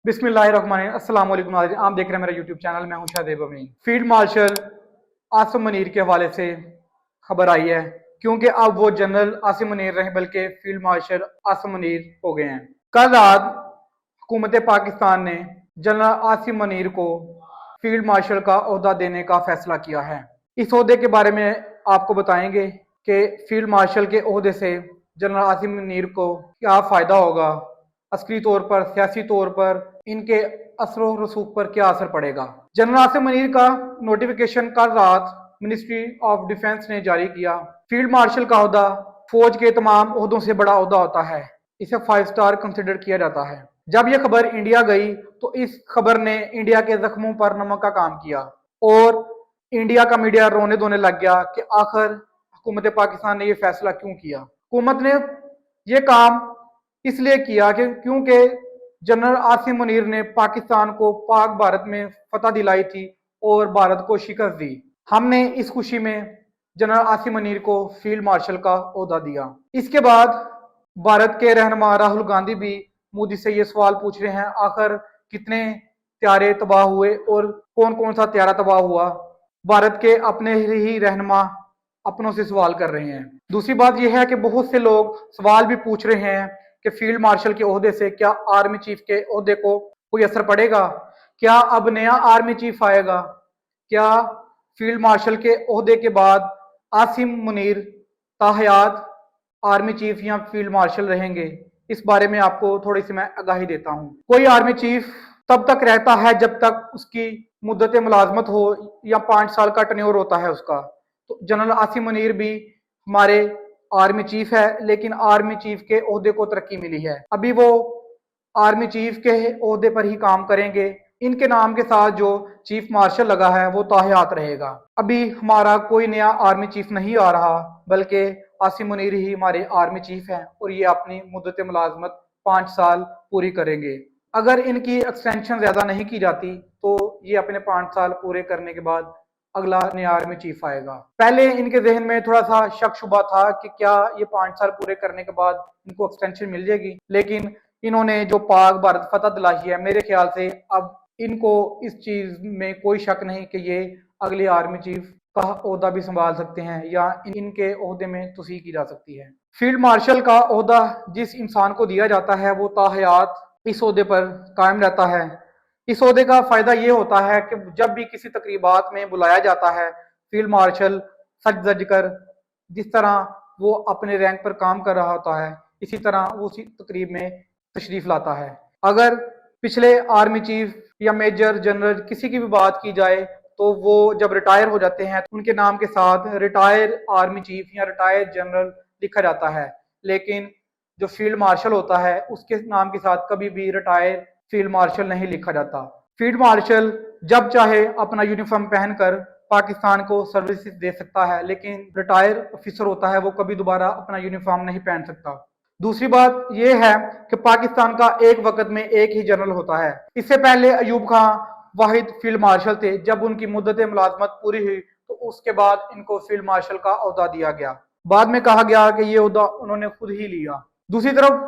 बिस्मिल्लाहिर्रहमानिर्रहीम। अस्सलाम वालेकुम नाज़रीन, आप देख रहे हैं मेरा यूट्यूब चैनल। मैं हूं शाहदेब अमीन। फील्ड मार्शल आसिम मुनीर के हवाले से खबर आई है, क्योंकि अब वो जनरल आसिम मुनीर रहे बल्कि फील्ड मार्शल आसिम मुनीर हो गए हैं। कल रात हुकूमत पाकिस्तान ने जनरल आसिम मुनीर को फील्ड मार्शल का ओहदा देने का फैसला किया है। इस ओहदे के बारे में आपको बताएंगे कि फील्ड मार्शल के ओहदे से जनरल आसिम मुनीर को क्या फ़ायदा होगा, अस्करी तौर पर, सियासी तौर पर इनके असर व रसूख पर क्या असर पड़ेगा। जनरल आसिम मुनीर का नोटिफिकेशन कल रात मिनिस्ट्री ऑफ डिफेंस ने जारी किया। फील्ड मार्शल का ओहदा फौज के तमाम ओहदों से बड़ा ओहदा होता है, इसे 5 स्टार कंसिडर किया जाता है। जब यह खबर इंडिया गई तो इस खबर ने इंडिया के जख्मों पर नमक का काम किया और इंडिया का मीडिया रोने धोने लग गया कि आखिर हुकूमत पाकिस्तान ने यह फैसला क्यों किया। हुकूमत ने यह काम इसलिए किया कि क्योंकि जनरल आसिम मुनीर ने पाकिस्तान को पाक भारत में फतह दिलाई थी और भारत को शिकस्त दी। हमने इस खुशी में जनरल आसिम मुनीर को फील्ड मार्शल का ओहदा दिया। इसके बाद भारत के रहनुमा राहुल गांधी भी मोदी से ये सवाल पूछ रहे हैं, आखिर कितने त्यारे तबाह हुए और कौन कौन सा त्यारा तबाह हुआ। भारत के अपने ही रहनुमा अपनों से सवाल कर रहे हैं। दूसरी बात यह है कि बहुत से लोग सवाल भी पूछ रहे हैं कि फील्ड मार्शल के ओहदे से क्या आर्मी चीफ के ओहदे को कोई असर पड़ेगा, क्या अब नया आर्मी चीफ आएगा, क्या फील्ड मार्शल के ओहदे के बाद आसिम मुनीर ताहयात आर्मी चीफ या फील्ड मार्शल रहेंगे। इस बारे में आपको थोड़ी सी मैं आगाही देता हूँ। कोई आर्मी चीफ तब तक रहता है जब तक उसकी मुद्दत मुलाजमत हो या 5 साल का टन्योर होता है उसका। तो जनरल आसिम मुनीर भी हमारे आर्मी चीफ है, लेकिन आर्मी चीफ के ओहदे को तरक्की मिली है। अभी वो आर्मी चीफ के ओहदे पर ही काम करेंगे। इनके नाम के साथ जो चीफ मार्शल लगा है वो ताहयात रहेगा। अभी हमारा कोई नया आर्मी चीफ नहीं आ रहा, बल्कि आसिम मुनीर ही हमारे आर्मी चीफ हैं और ये अपनी मुद्दत मुलाजमत 5 साल पूरी करेंगे। अगर इनकी एक्सटेंशन ज्यादा नहीं की जाती तो ये अपने 5 साल पूरे करने के बाद अगला नया आर्मी चीफ आएगा। पहले इनके जहन में थोड़ा सा शक शुबा था कि क्या ये 5 साल पूरे करने के बाद इनको एक्सटेंशन मिल जाएगी, लेकिन इन्होंने जो पाक भारत फतह दिलाई है, मेरे ख्याल से अब इनको इस चीज में कोई शक नहीं कि ये अगले आर्मी चीफ का ओहदा भी संभाल सकते हैं या इनके ओहदे में तोसीह की जा सकती है। फील्ड मार्शल का ओहदा जिस इंसान को दिया जाता है वो ताहयात इस ओहदे पर कायम रहता है। इस ओहदे का फायदा ये होता है कि जब भी किसी तकरीबात में बुलाया जाता है, फील्ड मार्शल सज धज कर जिस तरह वो अपने रैंक पर काम कर रहा होता है, इसी तरह वो उसी तकरीब में तशरीफ लाता है। अगर पिछले आर्मी चीफ या मेजर जनरल किसी की भी बात की जाए तो वो जब रिटायर हो जाते हैं तो उनके नाम के साथ रिटायर आर्मी चीफ या रिटायर जनरल लिखा जाता है, लेकिन जो फील्ड मार्शल होता है उसके नाम के साथ कभी भी रिटायर फील्ड मार्शल नहीं लिखा जाता। फील्ड मार्शल जब चाहे अपना यूनिफॉर्म पहनकर पाकिस्तान को सर्विस दे सकता है, लेकिन रिटायर ऑफिसर होता है वो कभी दोबारा अपना यूनिफॉर्म नहीं पहन सकता। दूसरी बात यह है कि पाकिस्तान का एक वक्त में एक ही जनरल होता है। इससे पहले अयूब खान वाहिद फील्ड मार्शल थे। जब उनकी मुद्दत मुलाजमत पूरी हुई तो उसके बाद इनको फील्ड मार्शल का ओहदा दिया गया। बाद में कहा गया कि ये ओहदा उन्होंने खुद ही लिया। दूसरी तरफ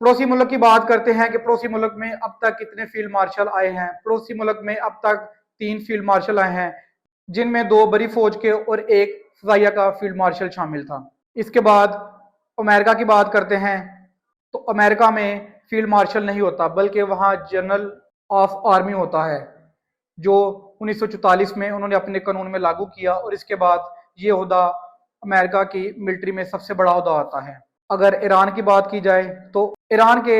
पड़ोसी मुल्क की बात करते हैं कि पड़ोसी मुल्क में अब तक कितने फील्ड मार्शल आए हैं। पड़ोसी मुल्क में अब तक 3 फील्ड मार्शल आए हैं, जिनमें 2 बड़ी फौज के और 1 फजाइया का फील्ड मार्शल शामिल था। इसके बाद अमेरिका की बात करते हैं तो अमेरिका में फील्ड मार्शल नहीं होता, बल्कि वहाँ जनरल ऑफ आर्मी होता है, जो 1944 में उन्होंने अपने कानून में लागू किया और इसके बाद ये ओहदा अमेरिका की मिलिट्री में सबसे बड़ा ओहदा आता है। अगर ईरान की बात की जाए तो ईरान के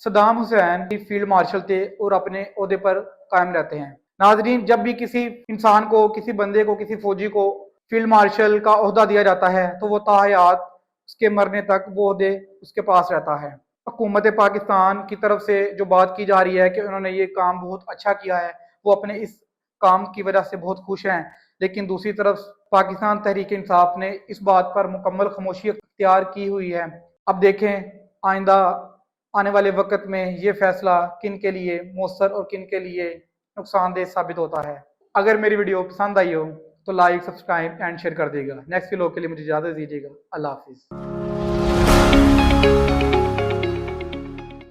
सद्दाम हुसैन भी फील्ड मार्शल थे और अपने ओहदे पर कायम रहते हैं। नाजरीन, जब भी किसी इंसान को, किसी बंदे को, किसी फौजी को फील्ड मार्शल का ओहदा दिया जाता है तो वो ताहयात उसके मरने तक वो ओहदे उसके पास रहता है। हुकूमत पाकिस्तान की तरफ से जो बात की जा रही है कि उन्होंने ये काम बहुत अच्छा किया है, वो अपने इस काम की वजह से बहुत खुश हैं, लेकिन दूसरी तरफ पाकिस्तान तहरीक इंसाफ ने इस बात पर मुकम्मल खामोशी अख्तियार की हुई है। अब देखें आइंदा आने वाले वक्त में ये फैसला किन के लिए मौसर और किन के लिए नुकसानदेह साबित होता है। अगर मेरी वीडियो पसंद आई हो तो लाइक, सब्सक्राइब एंड शेयर कर देगा। नेक्स्ट व्लॉग के लिए मुझे इजाज़त दीजिएगा। अल्लाह हाफिज़।